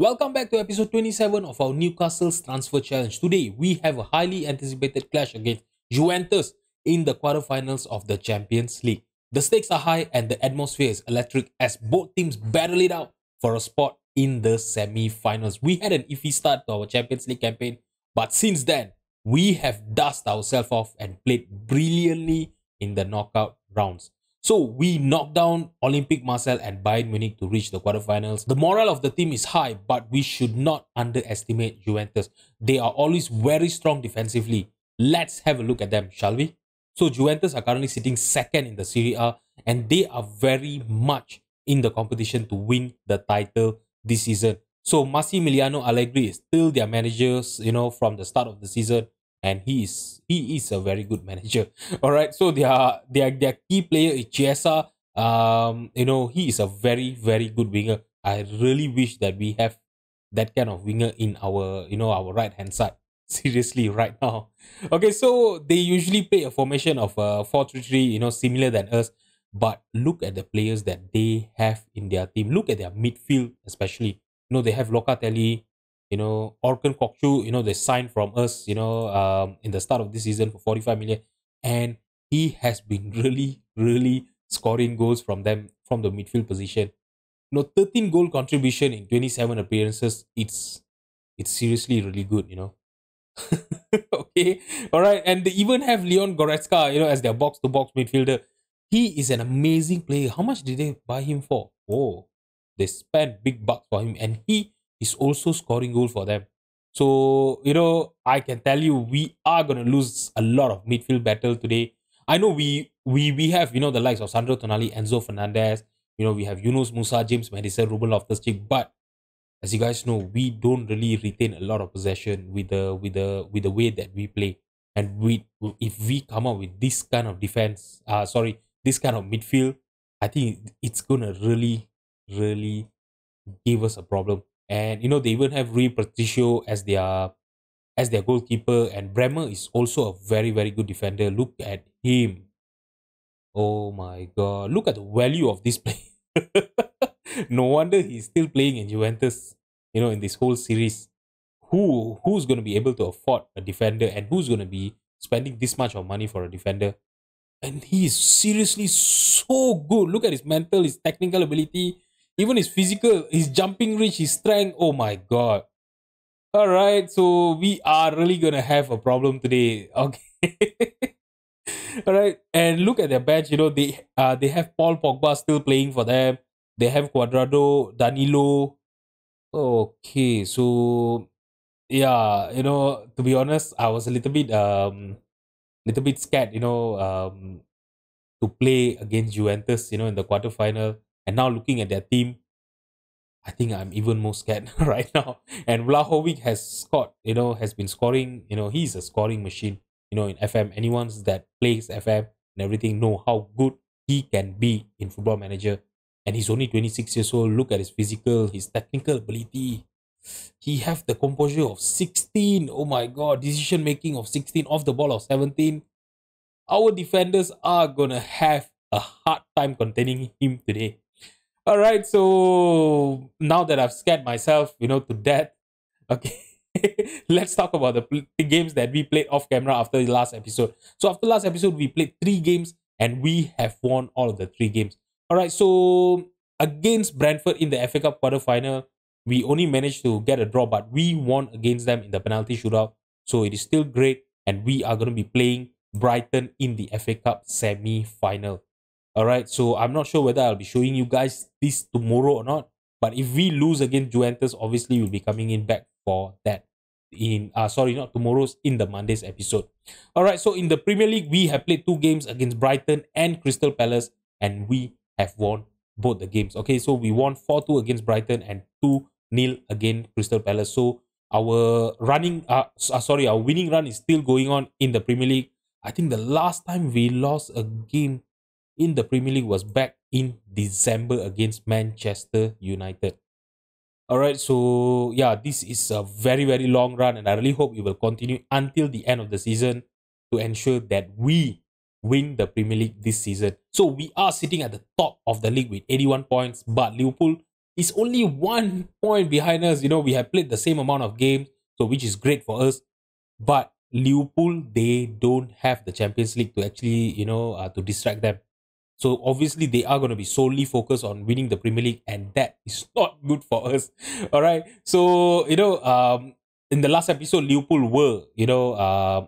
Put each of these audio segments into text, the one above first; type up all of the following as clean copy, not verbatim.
Welcome back to episode 27 of our Newcastle's Transfer Challenge. Today, we have a highly anticipated clash against Juventus in the quarterfinals of the Champions League. The stakes are high and the atmosphere is electric as both teams battle it out for a spot in the semi-finals. We had an iffy start to our Champions League campaign, but since then, we have dusted ourselves off and played brilliantly in the knockout rounds. So we knocked down Olympique Marseille and Bayern Munich to reach the quarterfinals. The morale of the team is high, but we should not underestimate Juventus. They are always very strong defensively. Let's have a look at them, shall we? So Juventus are currently sitting second in the Serie A and they are very much in the competition to win the title this season. So Massimiliano Allegri is still their manager, from the start of the season, and he is a very good manager. All right, so their key player is Chiesa. He is a very good winger. I really wish that we have that kind of winger in our right hand side. Seriously, right now. Okay, so they usually play a formation of 4-3-3, similar than us. But look at the players that they have in their team. Look at their midfield, especially. They have Locatelli, Orkan Kokcu, they signed from us, in the start of this season for 45 million. And he has been really scoring goals from them, from the midfield position. 13 goal contribution in 27 appearances. It's seriously really good, Okay. All right. And they even have Leon Goretzka, as their box-to-box midfielder. He is an amazing player. How much did they buy him for? Oh, they spent big bucks for him. And he is also scoring goal for them. So, I can tell you, we are going to lose a lot of midfield battle today. I know we have, the likes of Sandro Tonali, Enzo Fernandez. We have Yunus Musa, James Madison, Ruben Loftus-Cheek. But as you guys know, we don't really retain a lot of possession with the way that we play. And if we come up with this kind of defense, this kind of midfield, I think it's gonna really give us a problem. And they even have Rui Patricio as their goalkeeper, and Bremer is also a very good defender. Look at him. Oh my god. Look at the value of this player. No wonder he's still playing in Juventus, in this whole series. Who's going to be able to afford a defender, and who's going to be spending this much of money for a defender? And he is seriously so good. Look at his mental, his technical ability, even his physical, his jumping reach, his strength. Oh my god. All right, so we are really going to have a problem today. Okay. All right, and look at their bench. They have Paul Pogba still playing for them. They have Cuadrado, Danilo. Okay, so yeah, to be honest, I was a little bit scared, to play against Juventus, in the quarterfinal. And now looking at their team, I think I'm even more scared right now. And Vlahovic has been scoring. He's a scoring machine. In FM, anyone that plays FM and everything know how good he can be in Football Manager. And he's only 26 years old. Look at his physical, his technical ability. He have the composure of 16. Oh my god, decision making of 16, off the ball of 17. Our defenders are gonna have a hard time containing him today. All right, so now that I've scared myself, to death, okay, let's talk about the games that we played off camera after the last episode. So after last episode, we played 3 games and we have won all of the 3 games. All right, so against Brentford in the FA Cup quarterfinal, we only managed to get a draw, but we won against them in the penalty shootout. So it is still great, and we are going to be playing Brighton in the FA Cup semi-final. All right, so I'm not sure whether I'll be showing you guys this tomorrow or not. But if we lose against Juventus, obviously we'll be coming in back for that. Not tomorrow's, in the Monday's episode. All right, so in the Premier League, we have played 2 games against Brighton and Crystal Palace, and we have won both the games. Okay, so we won 4-2 against Brighton and 2-0 against Crystal Palace. So our winning run is still going on in the Premier League. I think the last time we lost a game in the Premier League was back in December against Manchester United. All right, so yeah, this is a very long run, and I really hope it will continue until the end of the season to ensure that we win the Premier League this season. So we are sitting at the top of the league with 81 points, but Liverpool is only 1 point behind us. We have played the same amount of games, so which is great for us. But Liverpool, they don't have the Champions League to actually, to distract them. So obviously they are going to be solely focused on winning the Premier League, and that is not good for us. All right. So in the last episode, Liverpool were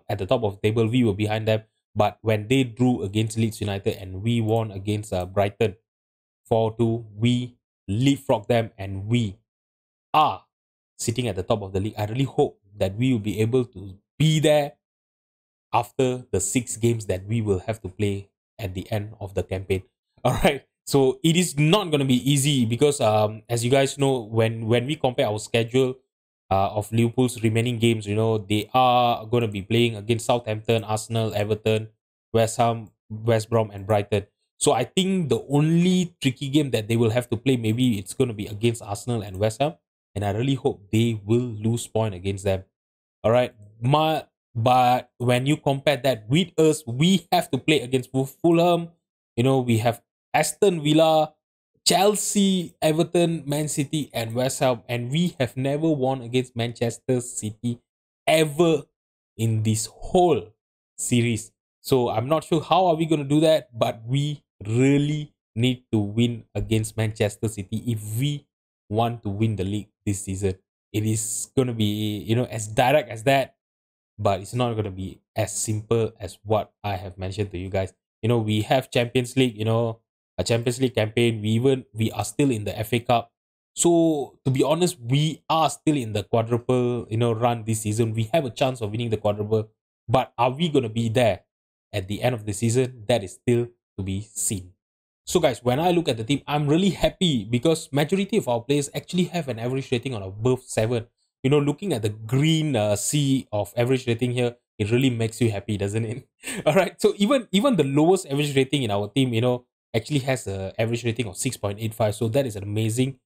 at the top of the table. We were behind them, but when they drew against Leeds United and we won against Brighton 4-2, we leapfrog them and we are sitting at the top of the league. I really hope that we will be able to be there after the 6 games that we will have to play at the end of the campaign. All right. So it is not going to be easy because, as you guys know, when we compare our schedule of Liverpool's remaining games, they are going to be playing against Southampton, Arsenal, Everton, West Ham, West Brom, and Brighton. So I think the only tricky game that they will have to play, maybe it's going to be against Arsenal and West Ham, and I really hope they will lose point against them. All right. But when you compare that with us, we have to play against Fulham. We have Aston Villa, Chelsea, Everton, Man City, and West Ham, and we have never won against Manchester City ever in this whole series. So I'm not sure how are we going to do that, but we really need to win against Manchester City if we want to win the league this season. It is going to be, as direct as that, but it's not going to be as simple as what I have mentioned to you guys. We have Champions League, a Champions League campaign. We are still in the FA Cup. So to be honest, we are still in the quadruple, run this season. We have a chance of winning the quadruple, but are we going to be there at the end of the season? That is still to be seen. So guys, when I look at the team, I'm really happy because majority of our players actually have an average rating on above 7. Looking at the green sea of average rating here, it really makes you happy, doesn't it? All right. So even the lowest average rating in our team, actually has an average rating of 6.85. So that is an amazing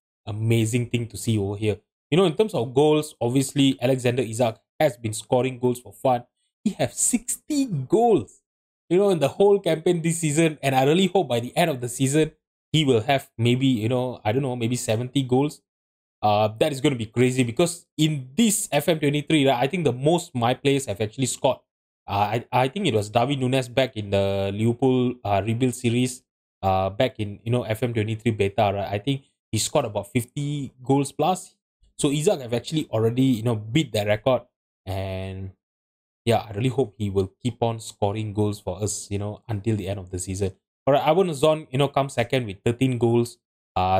thing to see over here. In terms of goals, obviously Alexander Isak has been scoring goals for fun. He has 60 goals, in the whole campaign this season. And I really hope by the end of the season, he will have maybe, I don't know, maybe 70 goals. That is going to be crazy because in this FM23, right, I think the most my players have actually scored. I think it was David Nunes back in the Liverpool rebuild series, back in FM23 beta, right? I think he scored about 50 goals plus. So Isaac have actually already beat that record, and yeah, I really hope he will keep on scoring goals for us, until the end of the season. All right, Ivan Azon, comes second with 13 goals.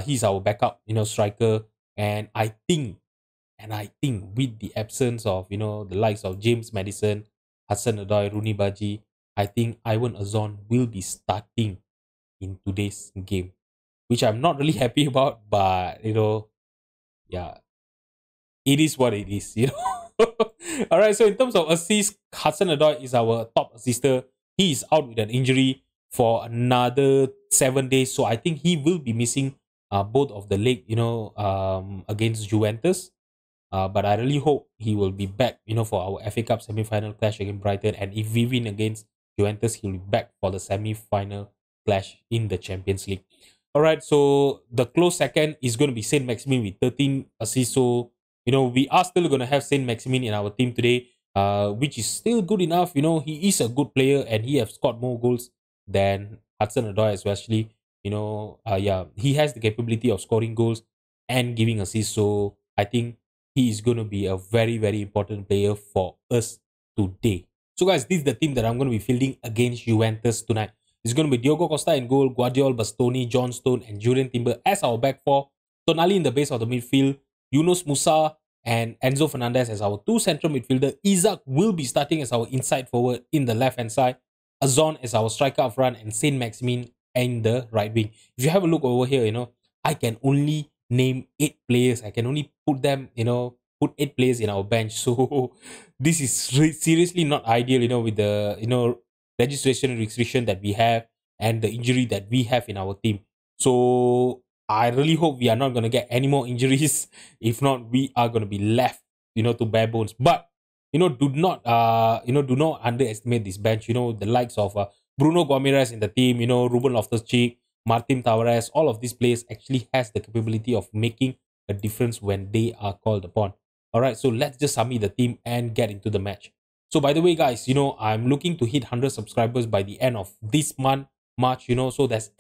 He's our backup, striker. And I think with the absence of, the likes of James Maddison, Hudson Odoi, Rooney Baji, I think Ivan Azon will be starting in today's game, which I'm not really happy about, but, yeah, it is what it is. All right, so in terms of assists, Hudson Odoi is our top assister. He is out with an injury for another 7 days, so I think he will be missing both of the leg, against Juventus. But I really hope he will be back, for our FA Cup semi-final clash against Brighton. And if we win against Juventus, he'll be back for the semi-final clash in the Champions League. All right, so the close second is going to be Saint Maximin with 13 assists. So, we are still going to have Saint Maximin in our team today, which is still good enough. He is a good player and he has scored more goals than Hudson Odoi, especially. Yeah, he has the capability of scoring goals and giving assists. So I think he is going to be a very, very important player for us today. So guys, this is the team that I'm going to be fielding against Juventus tonight. It's going to be Diogo Costa in goal, Guardiola, Bastoni, John Stone, and Julian Timber as our back four. Tonali in the base of the midfield, Yunus Musa and Enzo Fernandez as our two central midfielder. Isaac will be starting as our inside forward in the left-hand side. Azon as our striker up front, and Saint Maximin in the right wing. If you have a look over here, I can only name 8 players. I can only put them, put 8 players in our bench. So this is seriously not ideal, with the, registration restriction that we have and the injury that we have in our team. So I really hope we are not going to get any more injuries. If not, we are going to be left, to bare bones. But, do not underestimate this bench. The likes of Bruno Gomes in the team, Ruben Loftus-Cheek, Martin Tavares, all of these players actually has the capability of making a difference when they are called upon. All right, so let's just submit the team and get into the match. So by the way, guys, I'm looking to hit 100 subscribers by the end of this month, March, so there's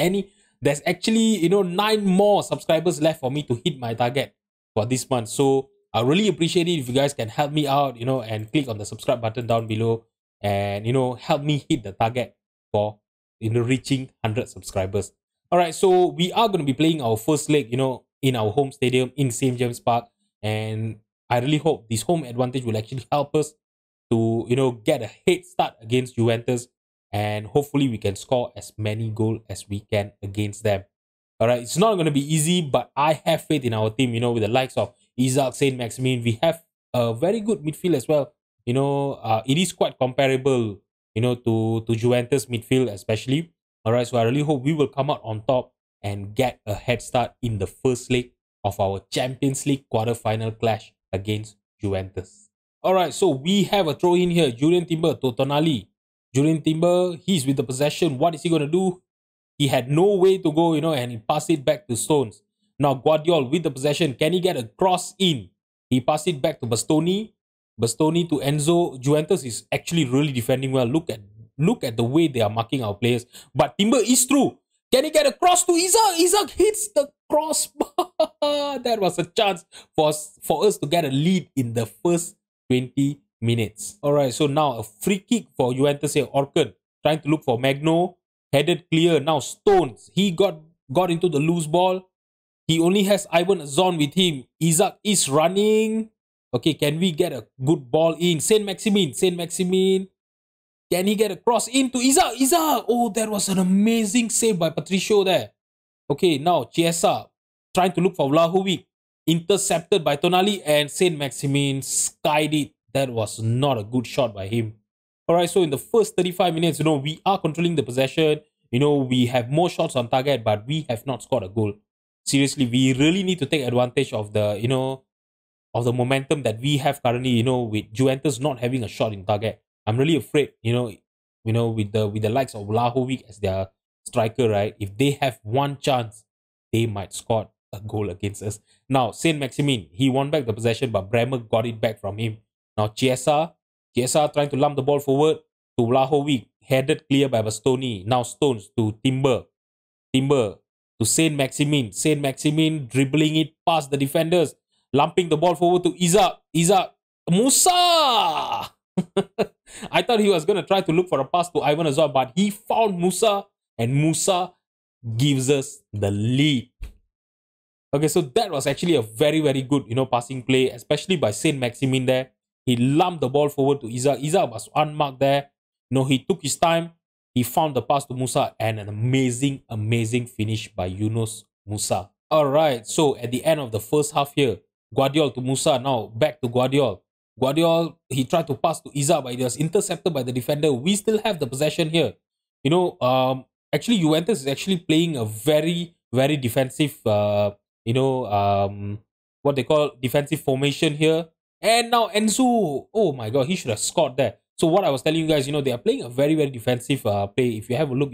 actually, 9 more subscribers left for me to hit my target for this month. So I really appreciate it if you guys can help me out, and click on the subscribe button down below and, help me hit the target for, reaching 100 subscribers. All right, so we are going to be playing our first leg, in our home stadium in St. James Park. And I really hope this home advantage will actually help us to, get a head start against Juventus. And hopefully we can score as many goals as we can against them. All right, it's not going to be easy, but I have faith in our team, with the likes of Isaac, Saint Maximin. We have a very good midfield as well. It is quite comparable, to Juventus midfield especially. All right, so I really hope we will come out on top and get a head start in the first leg of our Champions League quarter-final clash against Juventus. All right, so we have a throw in here. Julian Timber to Tonali. Julian Timber, he's with the possession. What is he going to do? He had no way to go, and he passed it back to Stones. Now Guardiola with the possession. Can he get a cross in? He passed it back to Bastoni. Bastoni to Enzo. Juventus is actually really defending well. Look at the way they are marking our players. But Timber is through. Can he get a cross to Isaac? Isaac hits the crossbar. That was a chance for us to get a lead in the first 20 minutes. All right, so now a free kick for Juventus here. Orkan trying to look for Magno. Headed clear. Now Stones. He got into the loose ball. He only has Ivan Azon with him. Isaac is running. Okay, can we get a good ball in? Saint Maximin. Can he get a cross into Isaac? Oh, that was an amazing save by Patricio there. Okay, now Chiesa trying to look for Vlahovic. Intercepted by Tonali and Saint Maximin skied it. That was not a good shot by him. Alright, so in the first 35 minutes, we are controlling the possession. We have more shots on target, but we have not scored a goal. Seriously, we really need to take advantage of the, of the momentum that we have currently, with Juventus not having a shot in target. I'm really afraid, with the likes of Vlahovic as their striker, right? If they have one chance, they might score a goal against us. Now, Saint Maximin, he won back the possession, but Bremer got it back from him. Now, Chiesa trying to lump the ball forward to Vlahovic, headed clear by Bastoni. Now Stones to Timber to Saint Maximin dribbling it past the defenders, lumping the ball forward to Isaac. Musa! I thought he was going to try to look for a pass to Ivan Azor, but he found Musa, and Musa gives us the lead. Okay, so that was actually a very, very good, passing play, especially by Saint Maximin there. He lumped the ball forward to Isaac. Isaac was unmarked there. He took his time. He found the pass to Musa and an amazing, amazing finish by Yunus Musa. Alright, so at the end of the first half here, Guardiola to Musa. Now back to Guardiola. He tried to pass to Isaac, but it was intercepted by the defender. We still have the possession here. Actually Juventus is actually playing a very, very defensive, what they call defensive formation here. And now Enzo, oh my god, he should have scored there. So what I was telling you guys, they are playing a very, very defensive play. If you have a look,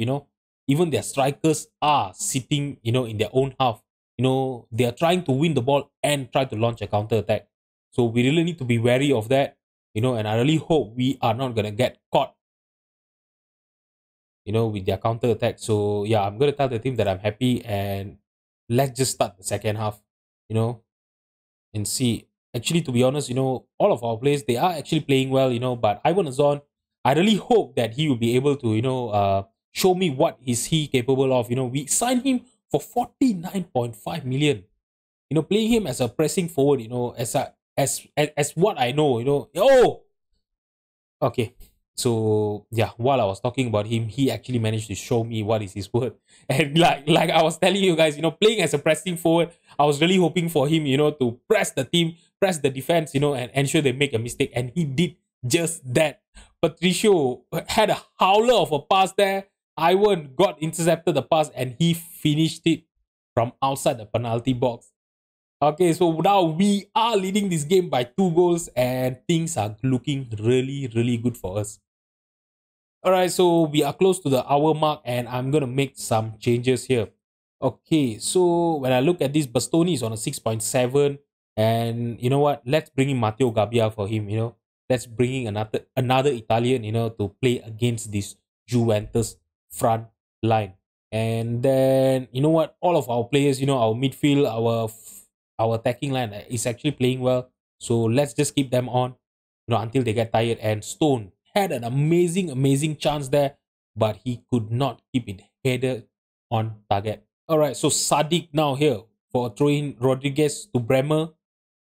even their strikers are sitting, in their own half. They are trying to win the ball and try to launch a counter attack. So we really need to be wary of that, and I really hope we are not going to get caught, with their counter attack. So yeah, I'm going to tell the team that I'm happy, and let's just start the second half, and see. Actually, to be honest, all of our players, they are actually playing well, but Ivan Azon, I really hope that he will be able to, show me what is he capable of. We signed him for 49.5 million. Playing him as a pressing forward, as what I know, oh! Okay. So yeah, while I was talking about him, he actually managed to show me what is his worth. And like I was telling you guys, playing as a pressing forward, I was really hoping for him, to press the team, press the defense, and ensure they make a mistake. And he did just that. Patricio had a howler of a pass there. Ivan got intercepted the pass and he finished it from outside the penalty box. Okay, so now we are leading this game by 2 goals and things are looking really, really good for us. Alright, so we are close to the hour mark and I'm going to make some changes here. Okay, so when I look at this, Bastoni is on a 6.7. And you know what? Let's bring in Matteo Gabbia for him, Let's bring in another Italian, to play against this Juventus front line. And then, you know what? All of our players, our midfield, our attacking line is actually playing well. So let's just keep them on, until they get tired. And Stone had an amazing, amazing chance there, but he could not keep it headed on target. All right, so Sadiq now here for throwing Rodriguez to Bremer,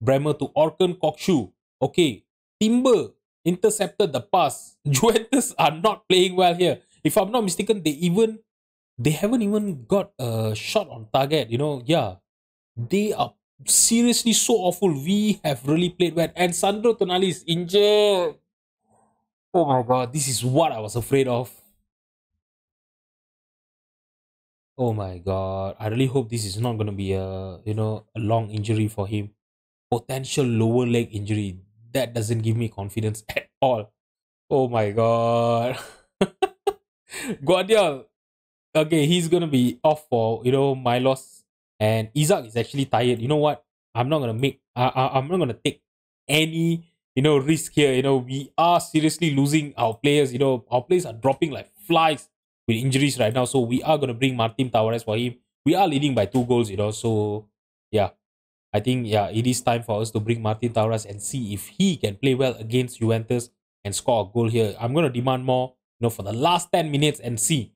Bremer to Orkan Kokshu. Okay, Timber intercepted the pass. Juventus are not playing well here. If I'm not mistaken, they haven't even got a shot on target. Yeah, they are seriously so awful. We have really played well, and Sandro Tonali is injured. Oh my god, this is what I was afraid of. Oh my god. I really hope this is not gonna be a long injury for him. Potential lower leg injury. That doesn't give me confidence at all. Oh my god. Guardiola. Okay, he's gonna be off for my loss. And Isaac is actually tired. You know what? I'm not gonna take any risk here. We are seriously losing our players. Our players are dropping like flies with injuries right now. So we are gonna bring Martin Tavares for him. We are leading by 2 goals, so yeah. I think it is time for us to bring Martin Tavares and see if he can play well against Juventus and score a goal here. I'm gonna demand more, for the last 10 minutes and see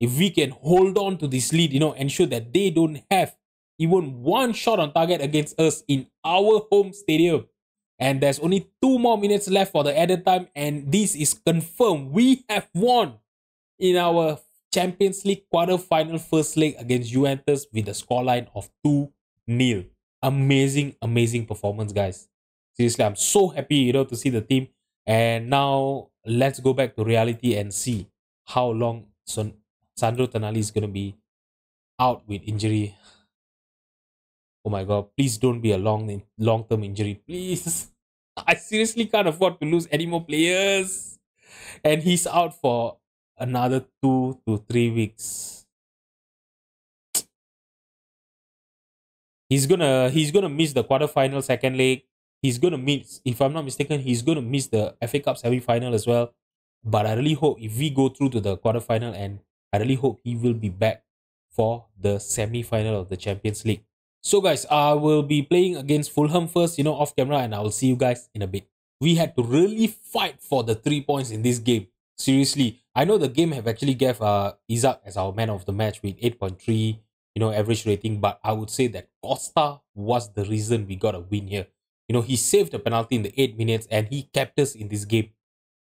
if we can hold on to this lead, ensure that they don't have even one shot on target against us in our home stadium. And there's only 2 more minutes left for the added time, and this is confirmed. We have won in our Champions League quarter-final first leg against Juventus with a scoreline of 2-0. Amazing, amazing performance, guys. Seriously, I'm so happy, to see the team. And now let's go back to reality and see how long Sandro Tonali is going to be out with injury. Oh my god, please don't be a long-term injury, please. I seriously can't afford to lose any more players. And he's out for another 2 to 3 weeks. He's gonna miss the quarterfinal second leg. He's gonna miss, if I'm not mistaken, he's gonna miss the FA Cup semi-final as well. But I really hope if we go through to the quarterfinal, and I really hope he will be back for the semi-final of the Champions League. So guys, I will be playing against Fulham first, off camera, and I will see you guys in a bit. We had to really fight for the 3 points in this game. Seriously, I know the game have actually gave Isaac as our man of the match with 8.3, average rating, but I would say that Costa was the reason we got a win here. He saved a penalty in the 8 minutes and he kept us in this game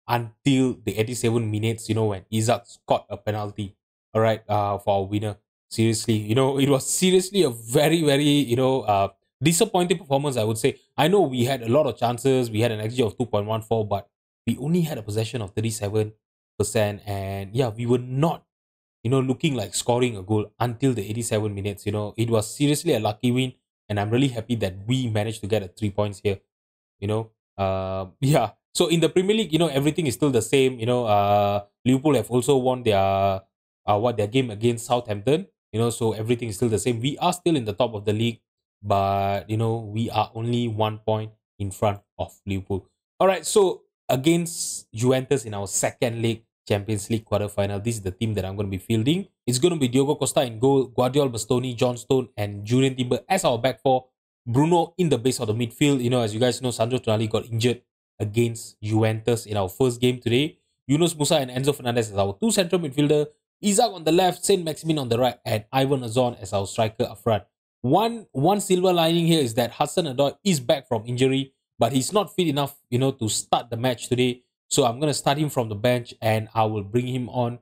until the 87 minutes, when Isaac scored a penalty, all right, for our winner. Seriously, it was seriously a very, very, disappointing performance, I would say. I know we had a lot of chances. We had an XG of 2.14, but we only had a possession of 37%. And yeah, we were not, looking like scoring a goal until the 87 minutes. It was seriously a lucky win. And I'm really happy that we managed to get a 3 points here. Yeah. So in the Premier League, everything is still the same. Liverpool have also won their game against Southampton. So everything is still the same. We are still in the top of the league, but we are only 1 point in front of Liverpool. All right. So against Juventus in our second leg, Champions League quarterfinal, this is the team that I'm going to be fielding. It's going to be Diogo Costa in goal, Guardiola, Bastoni, John Stone, and Julian Timber as our back four. Bruno in the base of the midfield. As you guys know, Sandro Tonali got injured against Juventus in our first game today. Yunus Musa and Enzo Fernandez as our 2 central midfielder. Isaac on the left, Saint Maximin on the right, and Ivan Azon as our striker up front. One silver lining here is that Hudson-Odoi is back from injury, but he's not fit enough, to start the match today. So I'm going to start him from the bench and I will bring him on,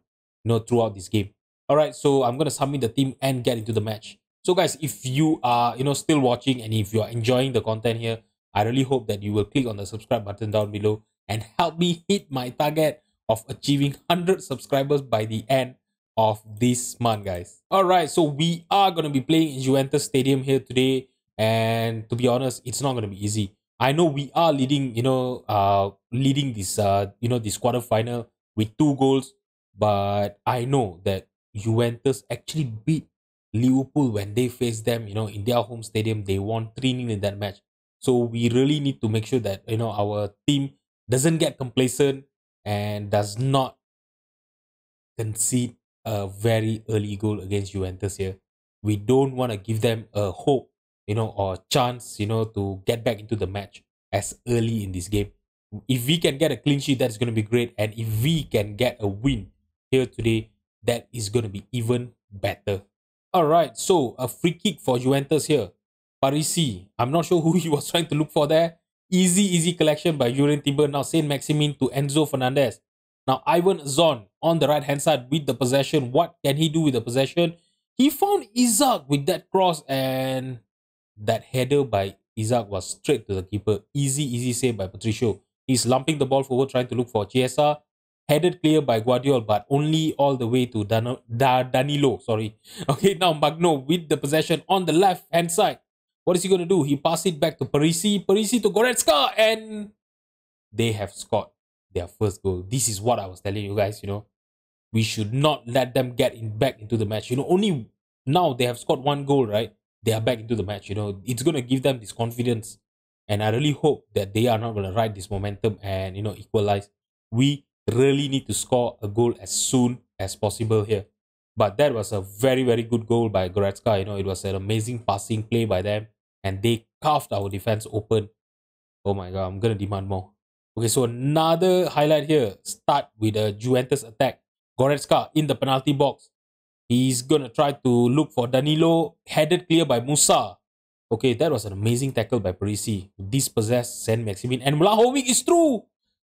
throughout this game. All right, so I'm going to submit the team and get into the match. So guys, if you are, still watching and if you are enjoying the content here, I really hope that you will click on the subscribe button down below and help me hit my target of achieving 100 subscribers by the end of this month, guys. All right, so we are going to be playing in Juventus Stadium here today. And to be honest, it's not going to be easy. I know we are leading, leading this, this quarterfinal with 2 goals. But I know that Juventus actually beat Liverpool, when they face them, in their home stadium, they won 3-0 in that match. So we really need to make sure that, our team doesn't get complacent and does not concede a very early goal against Juventus here. We don't want to give them a hope, or chance, to get back into the match as early in this game. If we can get a clean sheet, that's going to be great. And if we can get a win here today, that is going to be even better. All right, so a free kick for Juventus here. Parisi, I'm not sure who he was trying to look for there. Easy collection by Julian Timber. Now Saint Maximin to Enzo Fernandez. Now Ivan Zon on the right hand side with the possession. What can he do with the possession? He found Isaac with that cross, and that header by Isaac was straight to the keeper. Easy save by Patricio. He's lumping the ball forward, trying to look for Chiesa. Headed clear by Guardiola, but only all the way to Danilo. Sorry. Okay, now Magno with the possession on the left hand side. What is he going to do? He passes it back to Parisi. Parisi to Goretzka, and they have scored their first goal. This is what I was telling you guys, we should not let them get back into the match. Only now they have scored one goal, right? They are back into the match. It's going to give them this confidence. And I really hope that they are not going to ride this momentum and, equalize. We really need to score a goal as soon as possible here. But that was a very, very good goal by Goretzka. It was an amazing passing play by them. And they carved our defense open. Oh my God, I'm going to demand more. Okay, so another highlight here. Start with a Juventus attack. Goretzka in the penalty box. He's going to try to look for Danilo. Headed clear by Musa. Okay, that was an amazing tackle by Parisi. Dispossessed Saint Maximin. And Vlahovic is through.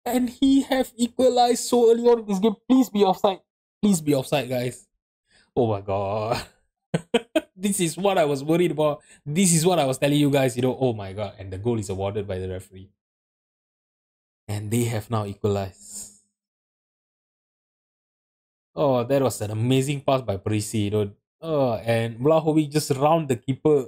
And he have equalized so early on in this game. Please be offside. Please be offside, guys. Oh my God. This is what I was worried about. This is what I was telling you guys, oh my God. And the goal is awarded by the referee. And they have now equalized. Oh, that was an amazing pass by Parisi, Oh, and Vlahovic just round the keeper.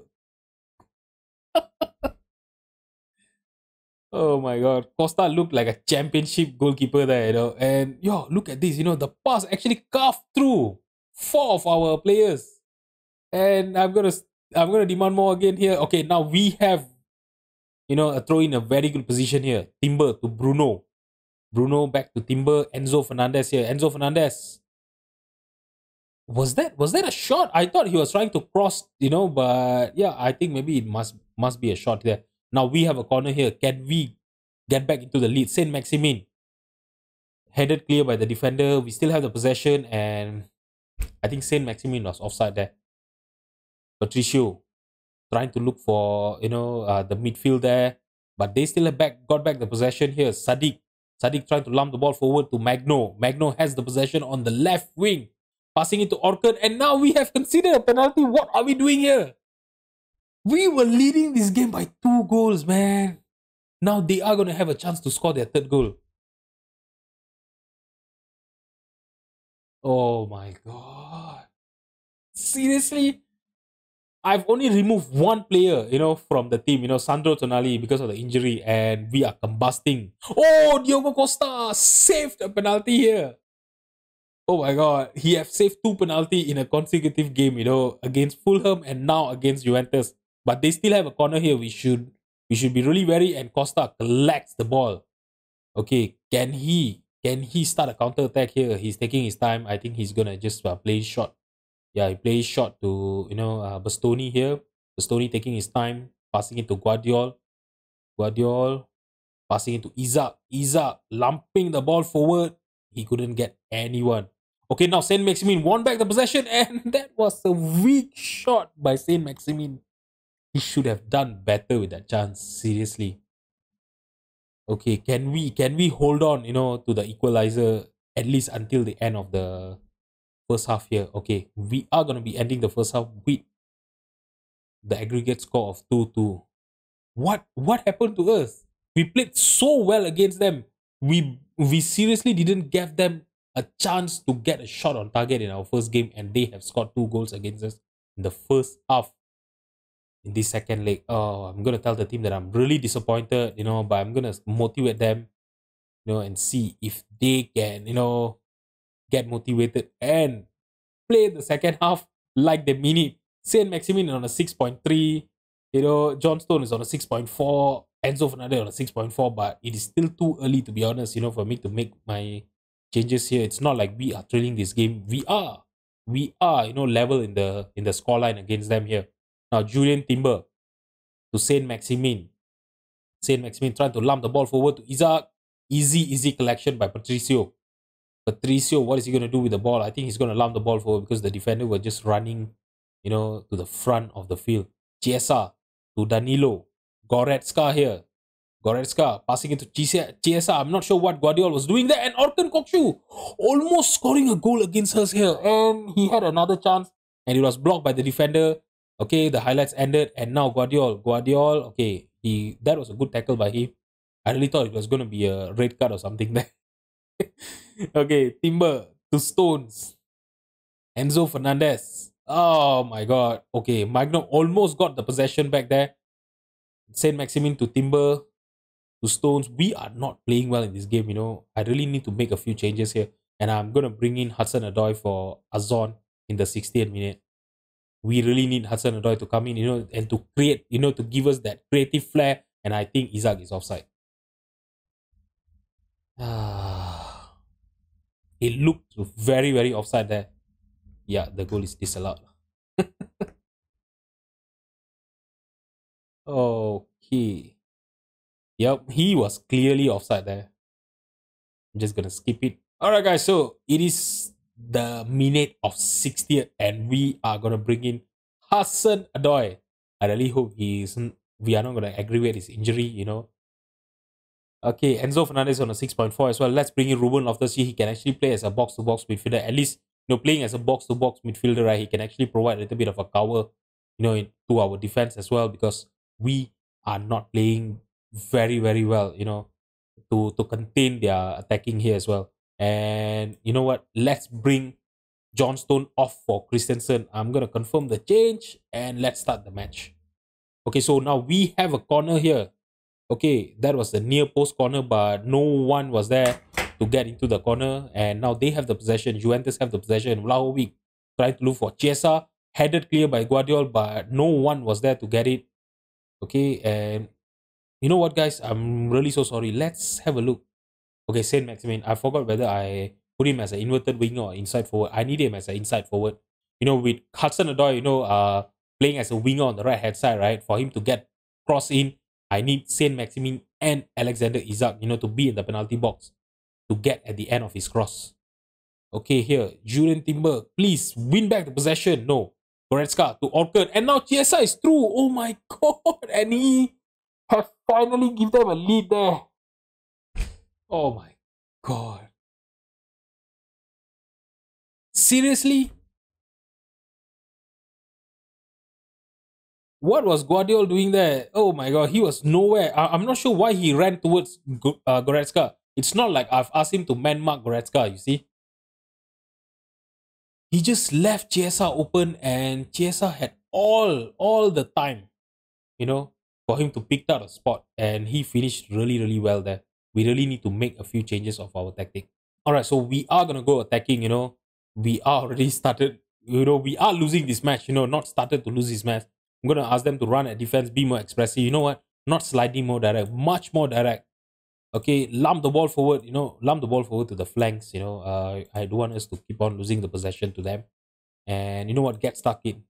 Oh my God. Costa looked like a championship goalkeeper there, And look at this, the pass actually carved through 4 of our players. And I'm gonna demand more again here. Okay, now we have, a throw in a very good position here. Timber to Bruno. Bruno back to Timber. Enzo Fernandez here. Enzo Fernandez. Was that a shot? I thought he was trying to cross, but yeah, I think maybe it must be a shot there. Now we have a corner here. Can we get back into the lead? Saint Maximin. Headed clear by the defender. We still have the possession, and I think Saint Maximin was offside there. Patricio trying to look for, the midfield there. But they still got back the possession here. Sadiq trying to lump the ball forward to Magno. Magno has the possession on the left wing. Passing it to Orkut, and now we have considered a penalty. What are we doing here? We were leading this game by 2 goals, man. Now they are going to have a chance to score their 3rd goal. Oh my God. Seriously? I've only removed 1 player, from the team, Sandro Tonali, because of the injury, and we are combusting. Oh, Diogo Costa saved a penalty here. Oh my God, he have saved 2 penalty in a consecutive game, against Fulham and now against Juventus. But they still have a corner here. We should be really wary, and Costa collects the ball. Okay, can he start a counter attack here? He's taking his time. I think he's gonna just play short. Yeah, he plays short to Bastoni here. Bastoni taking his time, passing it to Guardiola. Passing it to Isaac. Isaac lumping the ball forward. He couldn't get anyone. Okay, now Saint Maximin won back the possession, and that was a weak shot by Saint Maximin. He should have done better with that chance. Seriously. Okay, can we hold on, to the equalizer at least until the end of the first half here? Okay, we are gonna be ending the first half with the aggregate score of 2-2. What happened to us? We played so well against them. We seriously didn't give them a chance to get a shot on target in our first game, and they have scored 2 goals against us in the first half. In this second leg, I'm gonna tell the team that I'm really disappointed, but I'm gonna motivate them, and see if they can, get motivated and play the second half like they mean it. Saint Maximin on a 6.3. You know, John Stone is on a 6.4. Enzo Fernandez on a 6.4. But it is still too early, to be honest, you know, for me to make my changes here. It's not like we are trailing this game. We are, you know, level in the scoreline against them here. Now Julian Timber to Saint Maximin. Saint Maximin trying to lump the ball forward to Isaac. Easy collection by Patricio. Patricio, what is he going to do with the ball? I think he's going to lump the ball forward because the defender were just running, you know, to the front of the field. Chiesa to Danilo. Goretzka here. Goretzka passing it to Chiesa. I'm not sure what Guardiola was doing there. And Orkan Kokshu almost scoring a goal against us here. And he had another chance and it was blocked by the defender. Okay, the highlights ended. And now Guardiola, okay, that was a good tackle by him. I really thought it was going to be a red card or something there. Okay, Timber to Stones. Enzo Fernandez. Oh my god. Okay, Magno almost got the possession back there. Saint Maximin to Timber to Stones. We are not playing well in this game, you know. I really need to make a few changes here. And I'm going to bring in Hudson Odoi for Azon in the 60th minute. We really need Hudson Odoi to come in, you know, and to create, you know, to give us that creative flair. And I think Isaac is offside. It looked very, very offside there. Yeah, the goal is disallowed. Okay. Yep, he was clearly offside there. I'm just gonna skip it. Alright guys, so it is the minute of 60th and we are gonna bring in Hassan Adoy. I really hope we are not gonna aggravate his injury, you know. Okay, Enzo Fernandez on a 6.4 as well. Let's bring in Ruben Loftus-Cheek. He can actually play as a box-to-box midfielder. At least, you know, playing as a box-to-box midfielder, right? He can actually provide a little bit of a cover, you know, to our defense as well because we are not playing very, very well, you know, to contain their attacking here as well. And you know what? Let's bring John Stone off for Christensen. I'm gonna confirm the change and let's start the match. Okay, so now we have a corner here. Okay, that was the near post corner, but no one was there to get into the corner. And now they have the possession. Juventus have the possession. Vlahovic tried to look for Chiesa, headed clear by Guardiola, but no one was there to get it. Okay, and you know what, guys? I'm really so sorry. Let's have a look. Okay, Saint Maximin. I forgot whether I put him as an inverted winger or inside forward. I need him as an inside forward. You know, with Hudson Odoi, you know, playing as a winger on the right hand side, right? For him to get cross in, I need Saint Maximin and Alexander Isak, you know, to be in the penalty box to get at the end of his cross. Okay, here, Julian Timber, please win back the possession. No, Goretzka to Orkan, and now Chiesa is through. Oh my god, and he has finally given them a lead there. Oh my god. Seriously? What was Guardiola doing there? Oh my god, he was nowhere. I'm not sure why he ran towards Goretzka. It's not like I've asked him to man mark Goretzka, you see. He just left Chiesa open and Chiesa had all the time, you know, for him to pick out a spot and he finished really, really well there. We really need to make a few changes of our tactic. Alright, so we are gonna go attacking, you know. We are already started, you know, we are losing this match, you know, not started to lose this match. I'm gonna ask them to run at defense, be more expressive. You know what? Not slightly more direct, much more direct. Okay, lump the ball forward, you know, lump the ball forward to the flanks, you know. I don't want us to keep on losing the possession to them. And you know what? Get stuck in.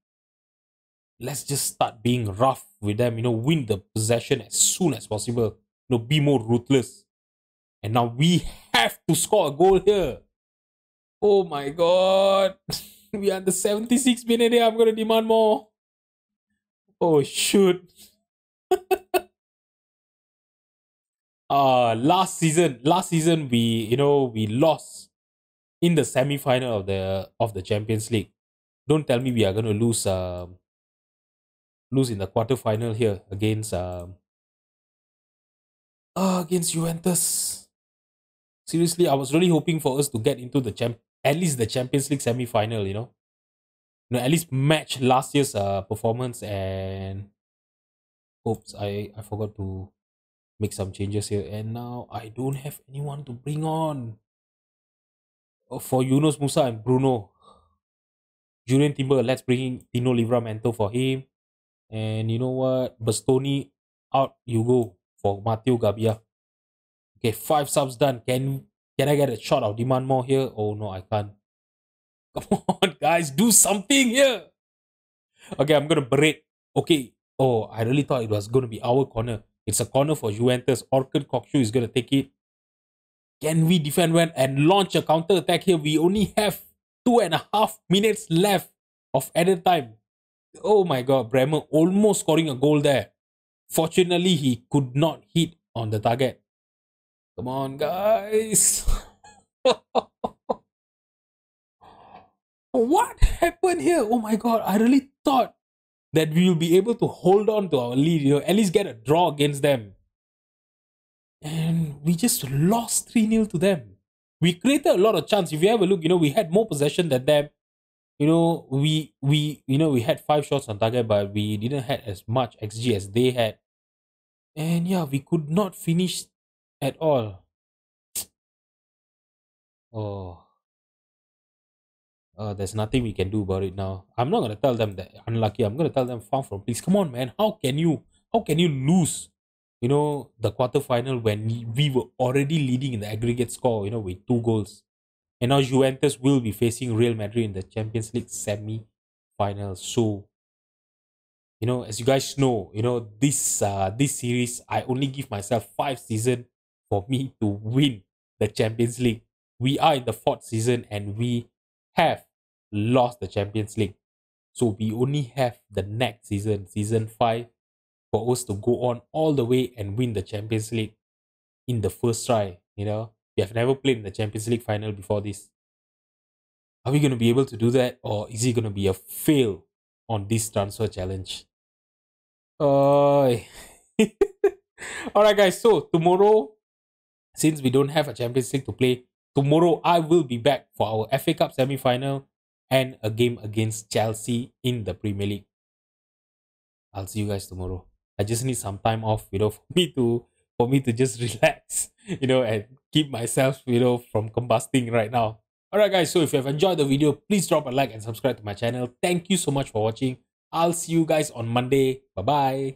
Let's just start being rough with them, you know, win the possession as soon as possible. You know, be more ruthless. And now we have to score a goal here. Oh my god. We are the 76th minute here. I'm gonna demand more. Oh shoot. Last season we lost in the semi-final of the Champions League. Don't tell me we are gonna lose in the quarter-final here against Juventus. Seriously, I was really hoping for us to get into at least the Champions League semi-final, you know. You know, at least match last year's performance. And oops, I forgot to make some changes here, and now I don't have anyone to bring on for Yunus Musa and Bruno. Julian Timber, let's bring in Tino Livramento for him. And you know what? Bastoni, out you go for Matteo Gabbia. Okay, 5 subs done. Can I get a shot of demand more here? Oh no, I can't. Come on, guys, do something here. Okay, I'm gonna berate. Okay. Oh, I really thought it was gonna be our corner. It's a corner for Juventus. Orkun Kokshu is gonna take it. Can we defend well and launch a counter attack here? We only have 2.5 minutes left of added time. Oh my god, Bremer almost scoring a goal there. Fortunately, he could not hit on the target. Come on, guys. What happened here? Oh my god, I really thought that we will be able to hold on to our lead, at least get a draw against them. And we just lost 3-0 to them. We created a lot of chance. If you have a look, we had more possession than them. We had 5 shots on target, but we didn't have as much XG as they had. And yeah, we could not finish at all. Oh. There's nothing we can do about it now. I'm not gonna tell them that unlucky. I'm gonna tell them far from please. Come on, man. How can you lose? The quarterfinal when we were already leading in the aggregate score. With 2 goals, and now Juventus will be facing Real Madrid in the Champions League semi-final. So, as you guys know, this series I only give myself 5 seasons for me to win the Champions League. We are in the 4th season and we have lost the Champions League. So we only have the next season, season 5, for us to go on all the way and win the Champions League in the first try. We have never played in the Champions League final before this. Are we going to be able to do that, or is it going to be a fail on this transfer challenge? Alright guys, so tomorrow, since we don't have a Champions League to play, tomorrow I will be back for our FA Cup semi-final and a game against Chelsea in the Premier League. I'll see you guys tomorrow. I just need some time off, for me to just relax, and keep myself, from combusting right now. Alright guys, so if you have enjoyed the video, please drop a like and subscribe to my channel. Thank you so much for watching. I'll see you guys on Monday. Bye-bye.